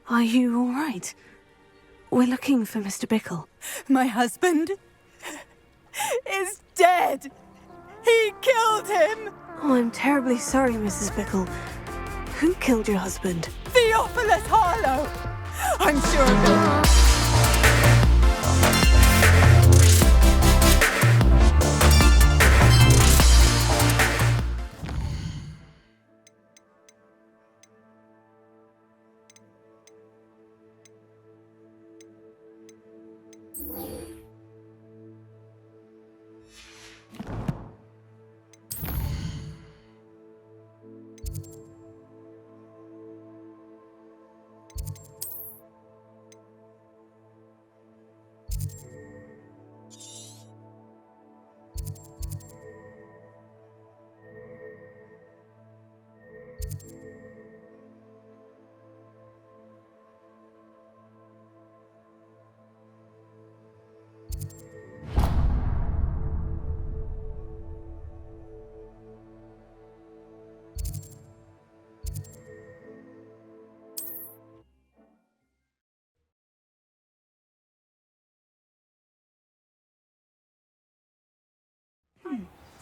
Are you all right? We're looking for Mr. Bickle. My husband is dead! He killed him! Oh, I'm terribly sorry, Mrs. Bickle. Who killed your husband? Theophilus Harlow! I'm sure of it.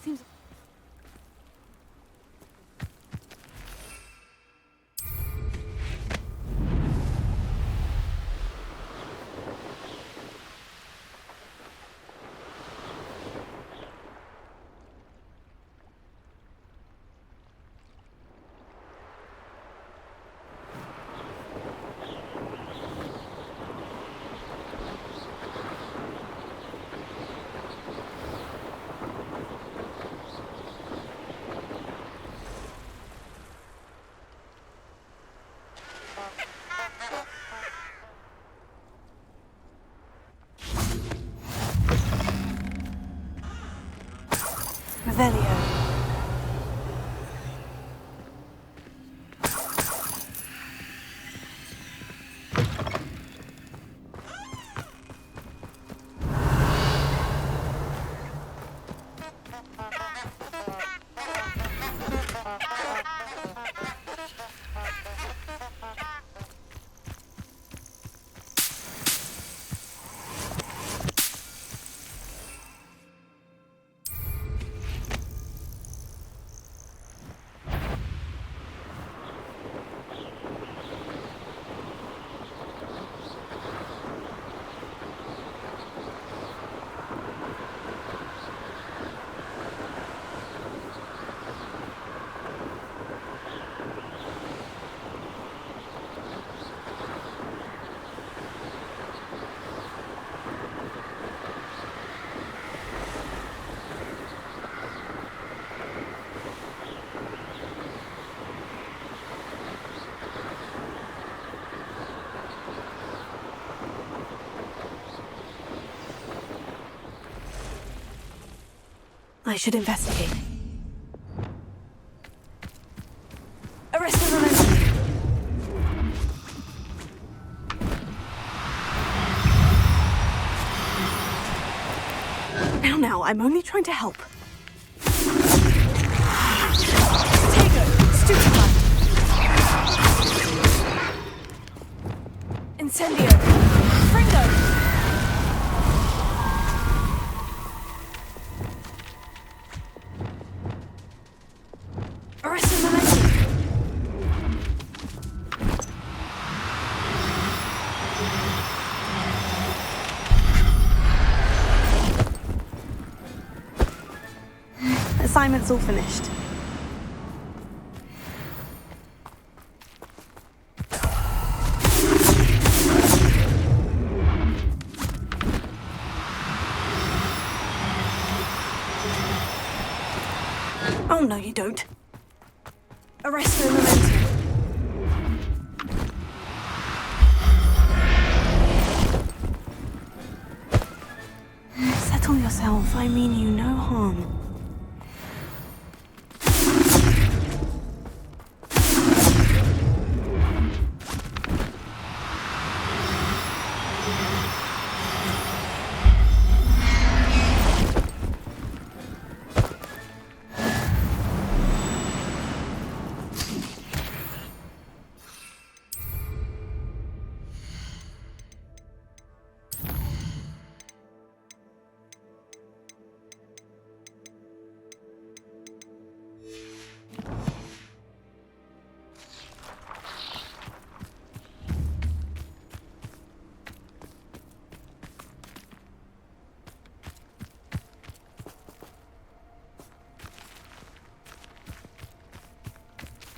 Seems... Revelio. I should investigate. Arrest the momentum! Now, I'm only trying to help. Tego! Stupefy! Incendio! Fringo! Arrest the momentum! Assignment's all finished. Oh, no, you don't. Arrest the momentum. Settle yourself. I mean you no harm.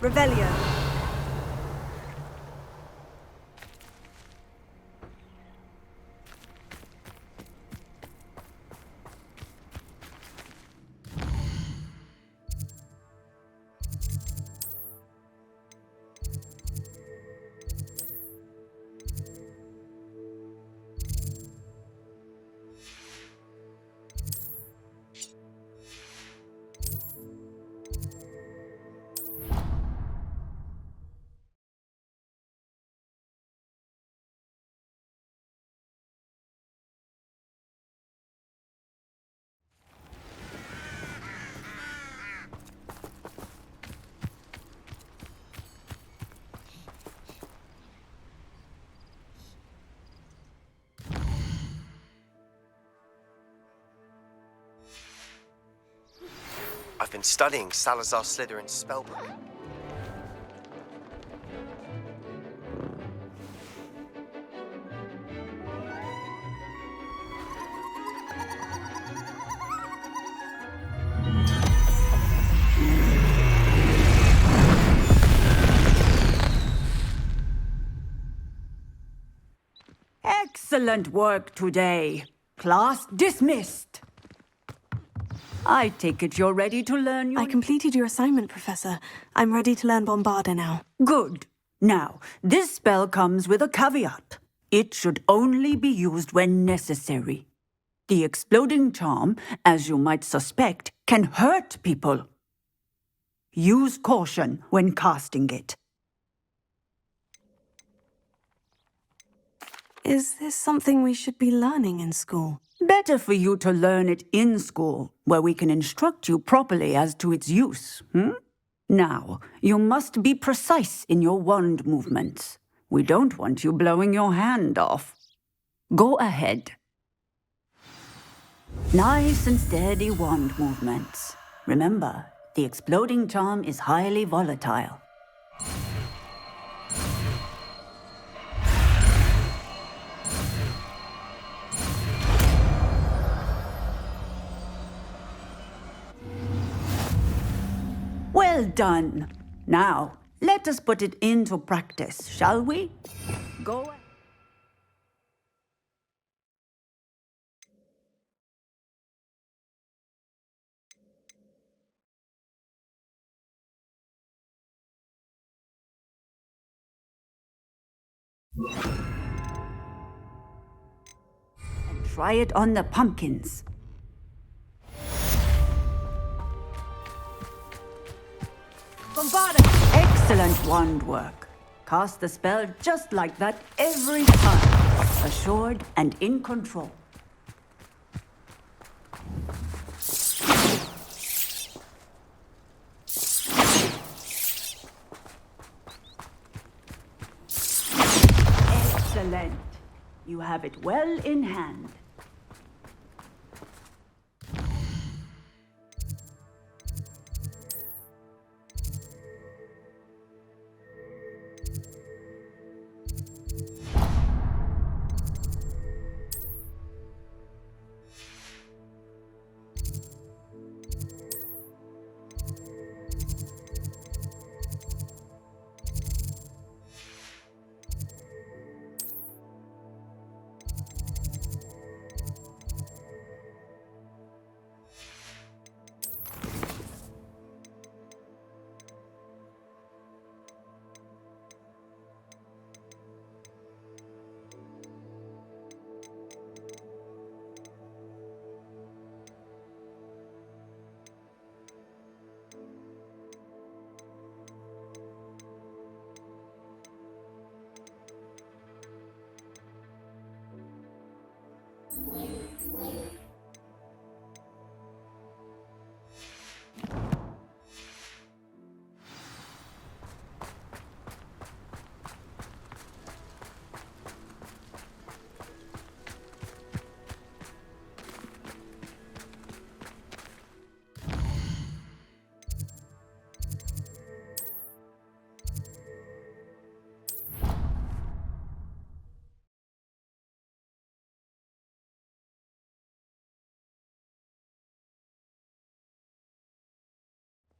Revelio. I've been studying Salazar Slytherin's spellbook. Excellent work today. Class dismissed. I take it you're ready to learn your... I completed your assignment, Professor. I'm ready to learn Bombarda now. Good. Now, this spell comes with a caveat. It should only be used when necessary. The exploding charm, as you might suspect, can hurt people. Use caution when casting it. Is this something we should be learning in school? Better for you to learn it in school, where we can instruct you properly as to its use, Now, you must be precise in your wand movements. We don't want you blowing your hand off. Go ahead. Nice and steady wand movements. Remember, the exploding charm is highly volatile. Well done. Now, let us put it into practice, shall we? Go ahead. And try it on the pumpkins. Bombarda! Excellent wand work. Cast the spell just like that every time. Assured and in control. Excellent. You have it well in hand.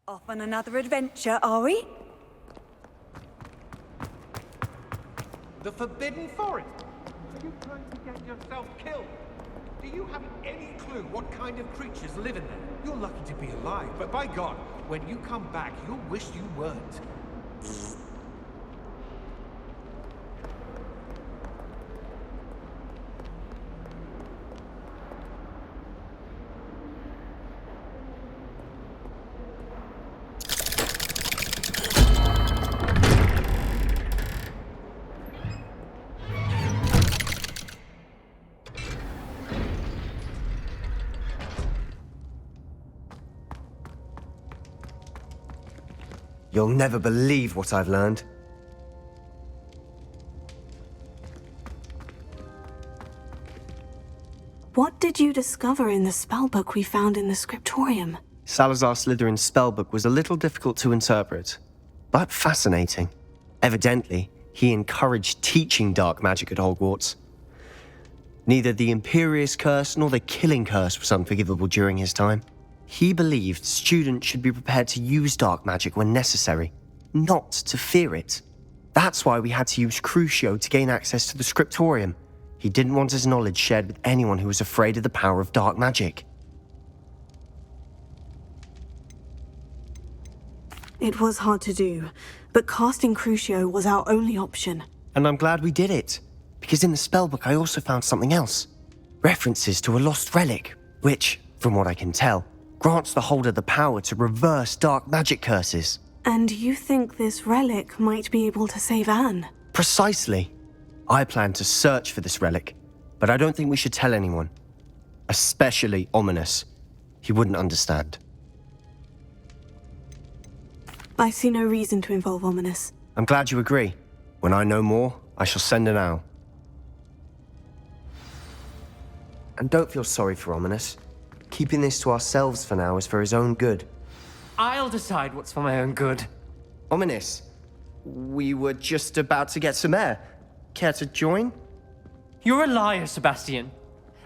Off on another adventure, are we? The Forbidden Forest? Are you trying to get yourself killed? Do you have any clue what kind of creatures live in there? You're lucky to be alive, but by God, when you come back, you'll wish you weren't. You'll never believe what I've learned. What did you discover in the spellbook we found in the scriptorium? Salazar Slytherin's spellbook was a little difficult to interpret, but fascinating. Evidently, he encouraged teaching dark magic at Hogwarts. Neither the Imperious Curse nor the Killing Curse was unforgivable during his time. He believed students should be prepared to use dark magic when necessary, not to fear it. That's why we had to use Crucio to gain access to the scriptorium. He didn't want his knowledge shared with anyone who was afraid of the power of dark magic. It was hard to do, but casting Crucio was our only option. And I'm glad we did it, because in the spellbook I also found something else. References to a lost relic, which, from what I can tell, grants the holder the power to reverse dark magic curses. And you think this relic might be able to save Anne? Precisely. I plan to search for this relic, but I don't think we should tell anyone. Especially Ominous. He wouldn't understand. I see no reason to involve Ominous. I'm glad you agree. When I know more, I shall send an owl. And don't feel sorry for Ominous. Keeping this to ourselves for now is for his own good. I'll decide what's for my own good. Ominous, we were just about to get some air. Care to join? You're a liar, Sebastian.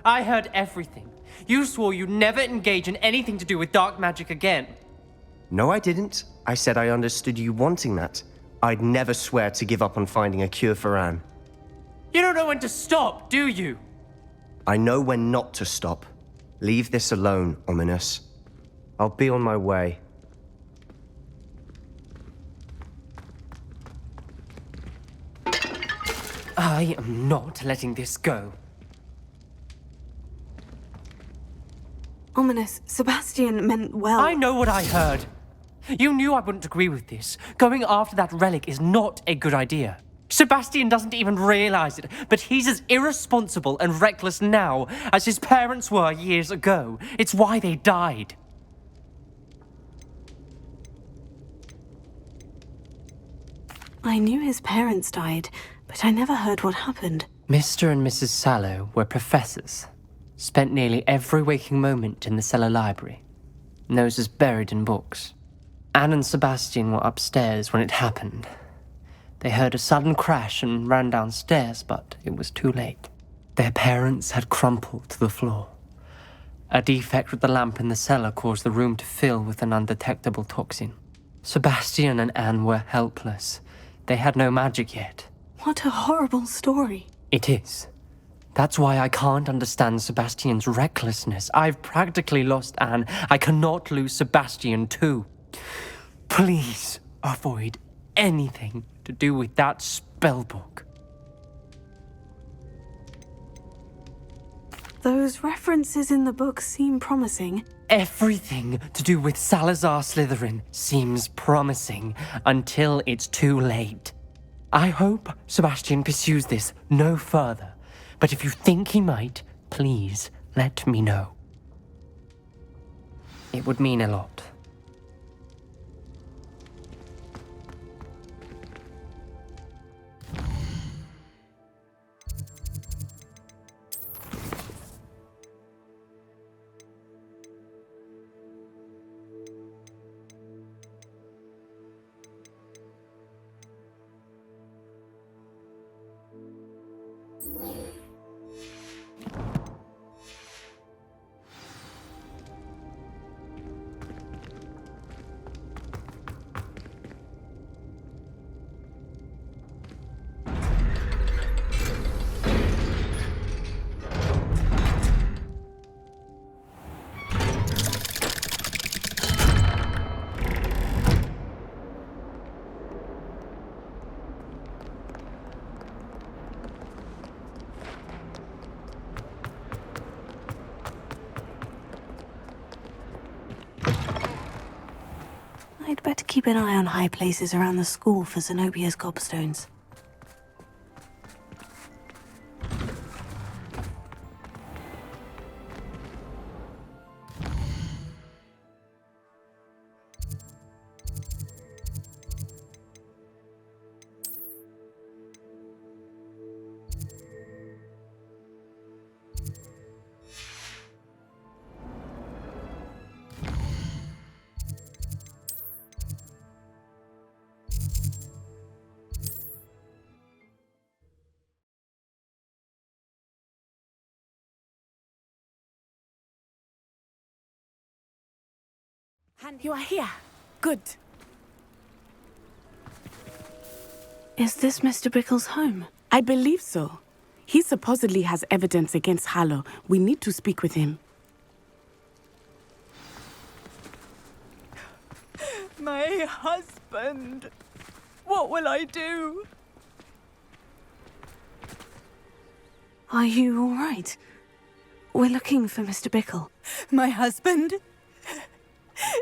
I heard everything. You swore you'd never engage in anything to do with dark magic again. No, I didn't. I said I understood you wanting that. I'd never swear to give up on finding a cure for Anne. You don't know when to stop, do you? I know when not to stop. Leave this alone, Ominous. I'll be on my way. I am not letting this go. Ominous, Sebastian meant well. I know what I heard. You knew I wouldn't agree with this. Going after that relic is not a good idea. Sebastian doesn't even realize it, but he's as irresponsible and reckless now as his parents were years ago. It's why they died. I knew his parents died, but I never heard what happened. Mr. and Mrs. Sallow were professors. Spent nearly every waking moment in the cellar library. Noses buried in books. Anne and Sebastian were upstairs when it happened. They heard a sudden crash and ran downstairs, but it was too late. Their parents had crumpled to the floor. A defect with the lamp in the cellar caused the room to fill with an undetectable toxin. Sebastian and Anne were helpless. They had no magic yet. What a horrible story. It is. That's why I can't understand Sebastian's recklessness. I've practically lost Anne. I cannot lose Sebastian too. Please avoid anything to do with that spellbook. Those references in the book seem promising. Everything to do with Salazar Slytherin seems promising until it's too late. I hope Sebastian pursues this no further, but if you think he might, please let me know. It would mean a lot. keep an eye on high places around the school for Zenobia's gobstones. You are here. Good. Is this Mr. Bickle's home? I believe so. He supposedly has evidence against Harlow. We need to speak with him. My husband. What will I do? Are you all right? We're looking for Mr. Bickle. My husband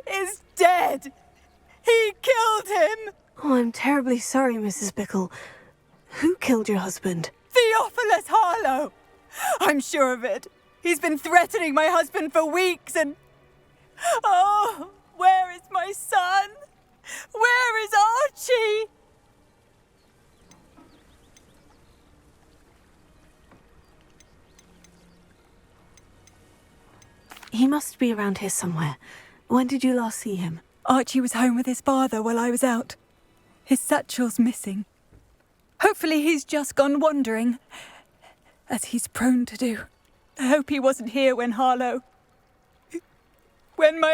is dead. He killed him. Oh, I'm terribly sorry, Mrs. Bickle. Who killed your husband? Theophilus Harlow. I'm sure of it. He's been threatening my husband for weeks and... Oh, where is my son? Where is Archie? He must be around here somewhere. When did you last see him? Archie was home with his father while I was out. His satchel's missing. Hopefully he's just gone wandering, as he's prone to do. I hope he wasn't here when my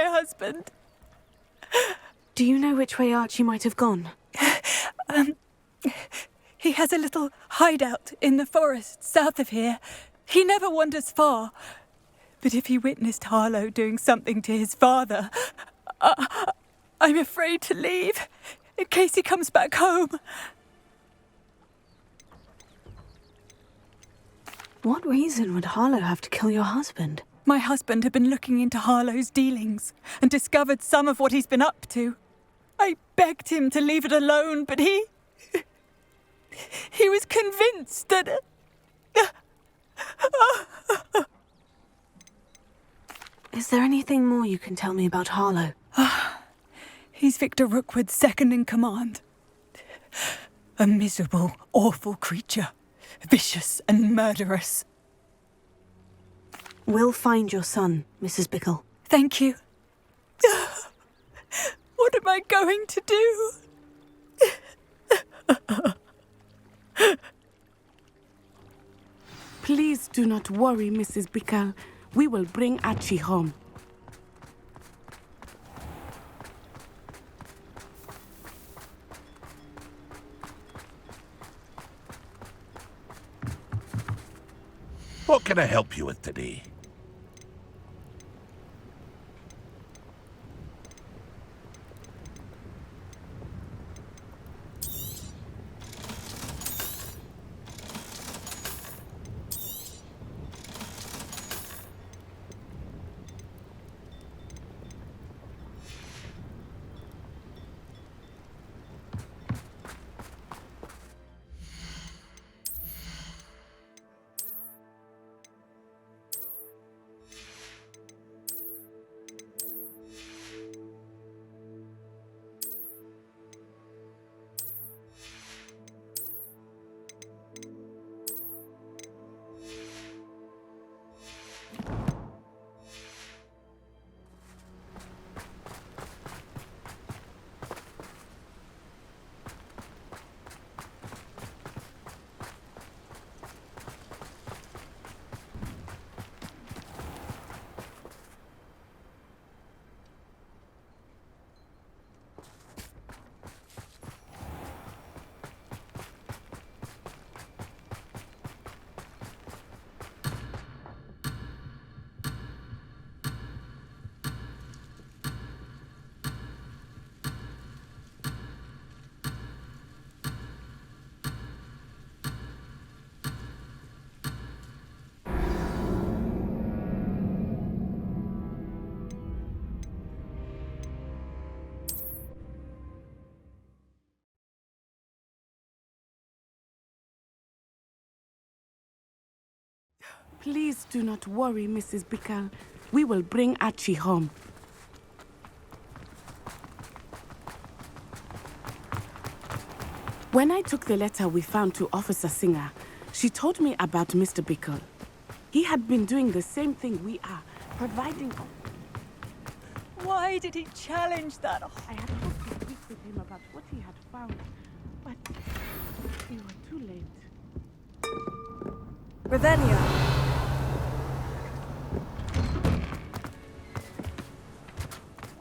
husband... Do you know which way Archie might have gone? He has a little hideout in the forest south of here. He never wanders far. But if he witnessed Harlow doing something to his father, I'm afraid to leave, in case he comes back home. What reason would Harlow have to kill your husband? My husband had been looking into Harlow's dealings and discovered some of what he's been up to. I begged him to leave it alone, but he was convinced that... Is there anything more you can tell me about Harlow? He's Victor Rookwood's second in command. A miserable, awful creature. Vicious and murderous. We'll find your son, Mrs. Bickle. Thank you. What am I going to do? Please do not worry, Mrs. Bickle. We will bring Archie home. What can I help you with today? Please do not worry, Mrs. Bickle. We will bring Archie home. When I took the letter we found to Officer Singer, she told me about Mr. Bickle. He had been doing the same thing we are, providing... Why did he challenge that? I had hoped to speak with him about what he had found, but we were too late. Revelio.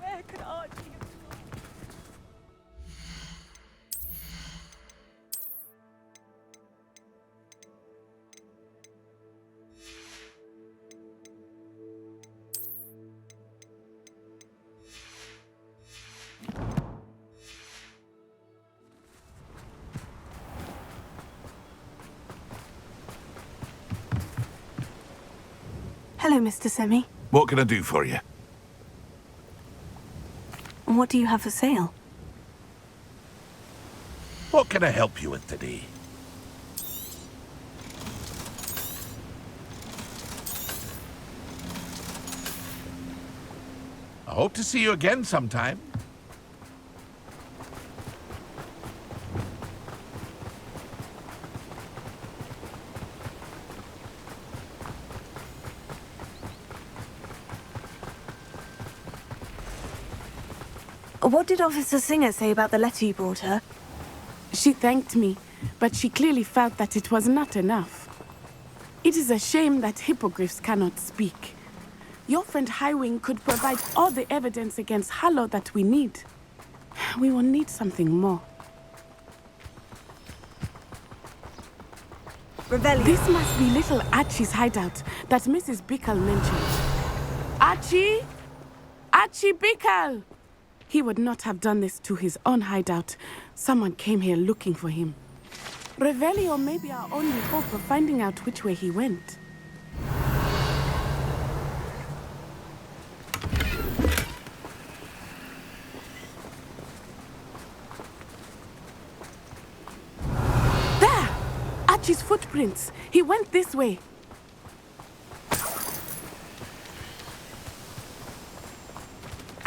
Where could Archie have gone? Hello, Mr. Semi. What can I do for you? What do you have for sale? What can I help you with today? I hope to see you again sometime. What did Officer Singer say about the letter you brought her? She thanked me, but she clearly felt that it was not enough. It is a shame that hippogriffs cannot speak. Your friend Highwing could provide all the evidence against Harlow that we need. We will need something more. Revelio. This must be little Archie's hideout that Mrs. Bickle mentioned. Archie? Archie Bickle! He would not have done this to his own hideout. Someone came here looking for him. Revelio may be our only hope of finding out which way he went. There! Archie's footprints. He went this way.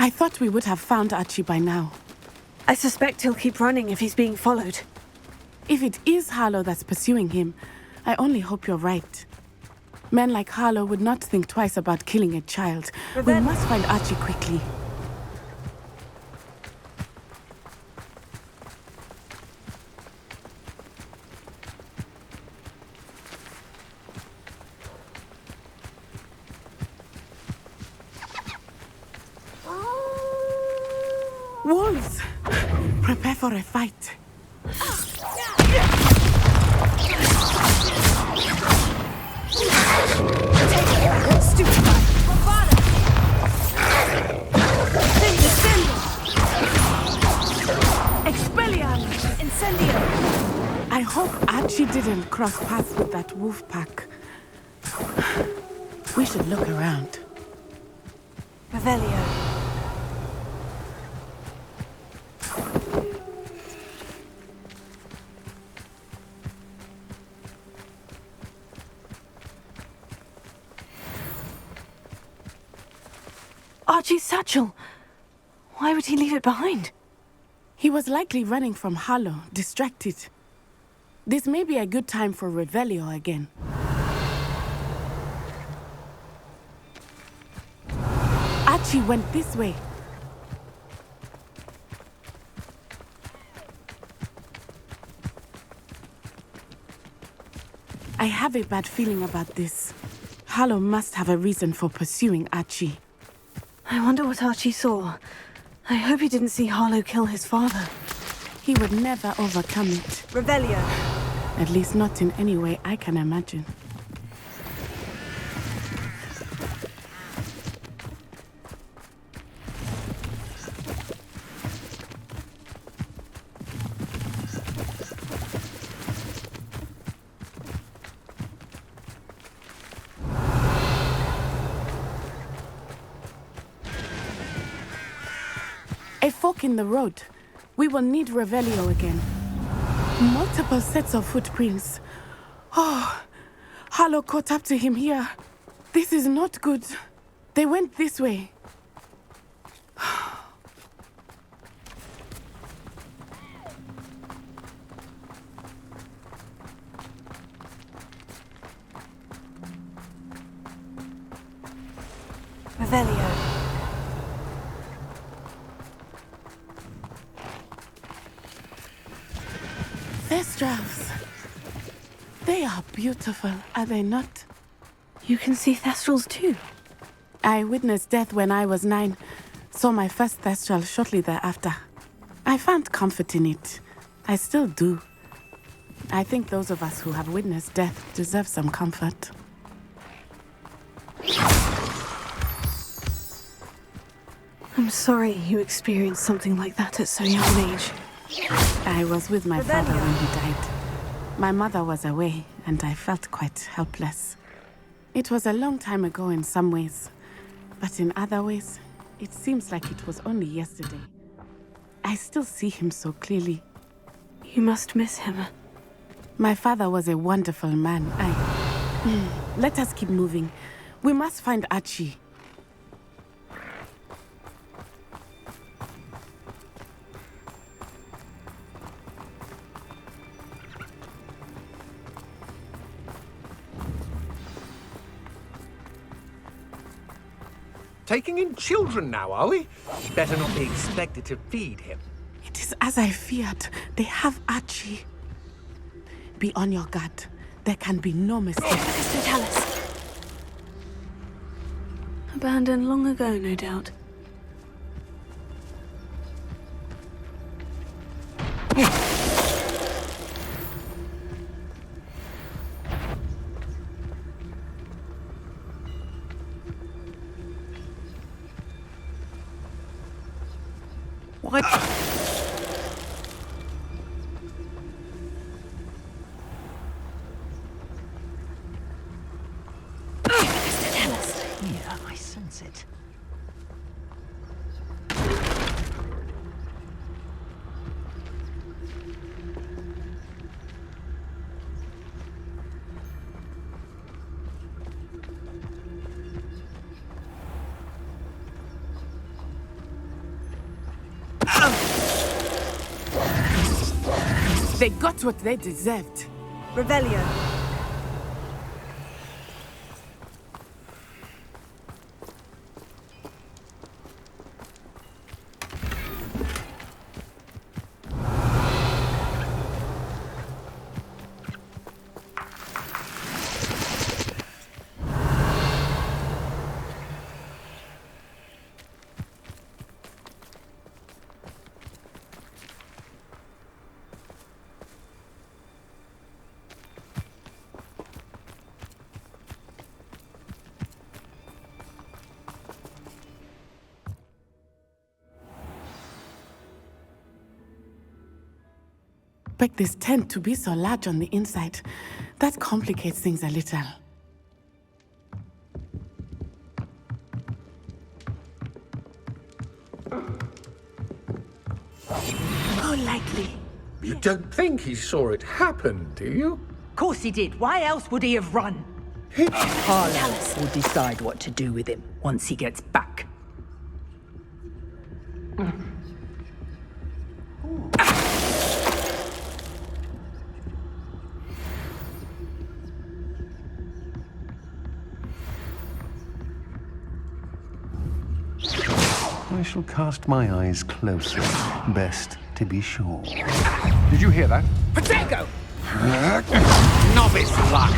I thought we would have found Archie by now. I suspect he'll keep running if he's being followed. If it is Harlow that's pursuing him, I only hope you're right. Men like Harlow would not think twice about killing a child. We must find Archie quickly. Wolves! Prepare for a fight. I hope Archie didn't cross paths with that wolf pack. We should look around. Revelio. Archie's satchel. Why would he leave it behind? He was likely running from Harlow, distracted. This may be a good time for Revelio again. Archie went this way. I have a bad feeling about this. Harlow must have a reason for pursuing Archie. I wonder what Archie saw. I hope he didn't see Harlow kill his father. He would never overcome it. Revelio. At least not in any way I can imagine. A fork in the road. We will need Revelio again. Multiple sets of footprints. Oh, Harlow caught up to him here. This is not good. They went this way. Revelio. Thestrals. They are beautiful, are they not? You can see Thestrals too. I witnessed death when I was 9. Saw my first Thestral shortly thereafter. I found comfort in it. I still do. I think those of us who have witnessed death deserve some comfort. I'm sorry you experienced something like that at so young an age. I was with my father when he died. My mother was away, and I felt quite helpless. It was a long time ago in some ways, but in other ways, it seems like it was only yesterday. I still see him so clearly. You must miss him. My father was a wonderful man. Let us keep moving. We must find Archie. Taking in children now, are we? Better not be expected to feed him. It is as I feared. They have Archie. Be on your guard. There can be no mistake. Mr. Tallis. Abandoned long ago, no doubt. What? Mr. Tallis. Yeah, I sense it. They got what they deserved. Revelio. Expect this tent to be so large on the inside. That complicates things a little. How likely? You don't think he saw it happen, do you? Of course he did. Why else would he have run? Harlow will decide what to do with him once he gets back. I shall cast my eyes closer. Best to be sure. Did you hear that? Potato! Novice luck!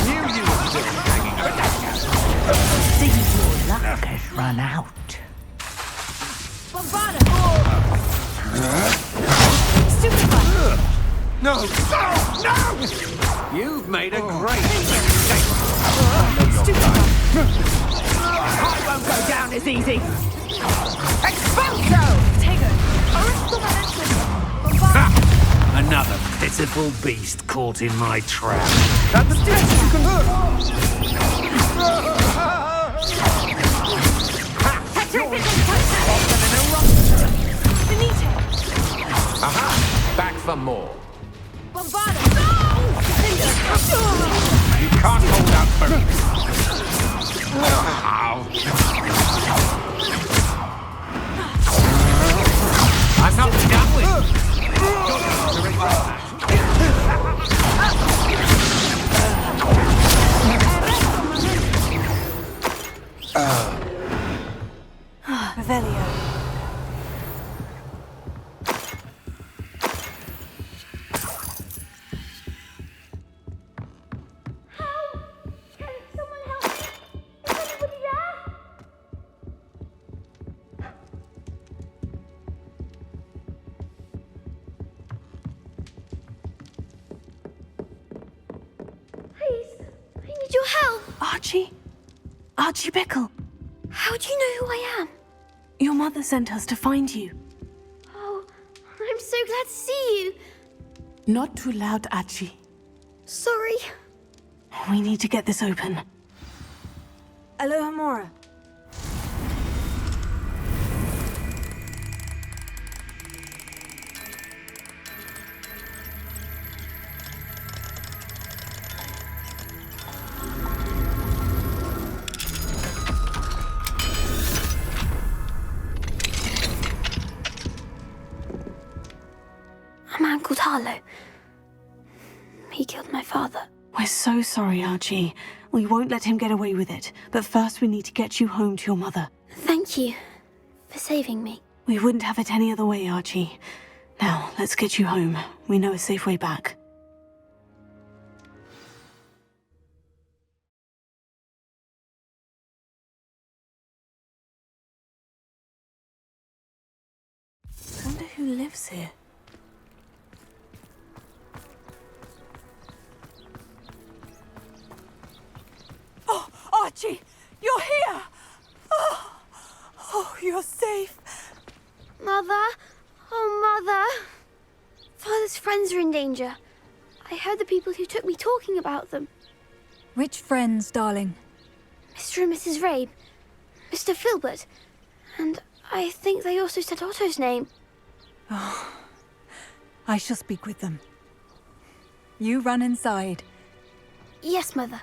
Knew you were still hanging around. Seems your luck has run out. No! No! You've made a great mistake. I won't go down as easy. Expulso! Another pitiful beast caught in my trap. At the test you can hurt! Patrick, for more. Bombarda! You can't hold out very I'm not done with you. You're going to regret that. Revelio. Your help! Archie? Archie Bickle. How do you know who I am? Your mother sent us to find you. Oh, I'm so glad to see you. Not too loud, Archie. Sorry. We need to get this open. Alohomora. A man called Harlow. He killed my father. We're so sorry, Archie. We won't let him get away with it. But first we need to get you home to your mother. Thank you for saving me. We wouldn't have it any other way, Archie. Now, let's get you home. We know a safe way back. I wonder who lives here. Oh, Archie! You're here! Oh, you're safe. Mother? Oh, Mother. Father's friends are in danger. I heard the people who took me talking about them. Which friends, darling? Mr. and Mrs. Rabe, Mr. Filbert, and I think they also said Otto's name. Oh, I shall speak with them. You run inside. Yes, Mother.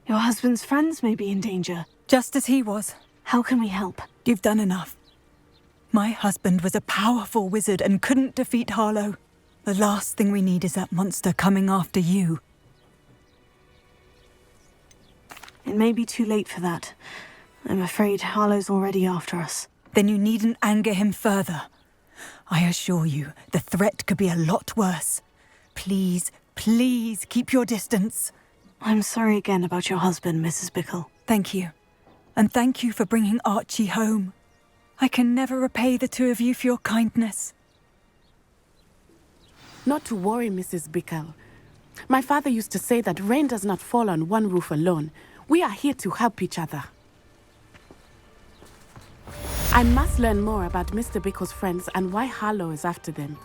Your husband's friends may be in danger. Just as he was. How can we help? You've done enough. My husband was a powerful wizard and couldn't defeat Harlow. The last thing we need is that monster coming after you. It may be too late for that. I'm afraid Harlow's already after us. Then you needn't anger him further. I assure you, the threat could be a lot worse. Please, please keep your distance. I'm sorry again about your husband, Mrs. Bickle. Thank you. And thank you for bringing Archie home. I can never repay the two of you for your kindness. Not to worry, Mrs. Bickle. My father used to say that rain does not fall on one roof alone. We are here to help each other. I must learn more about Mr. Bickle's friends and why Harlow is after them.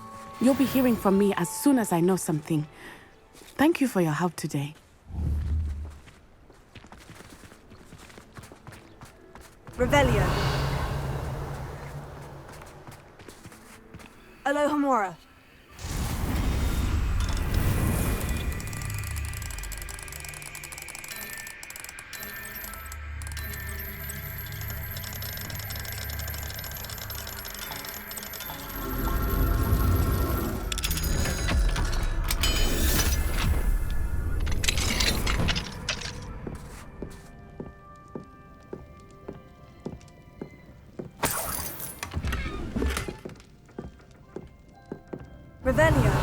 You'll be hearing from me as soon as I know something. Thank you for your help today. Revelio. Alohomora. Revelio.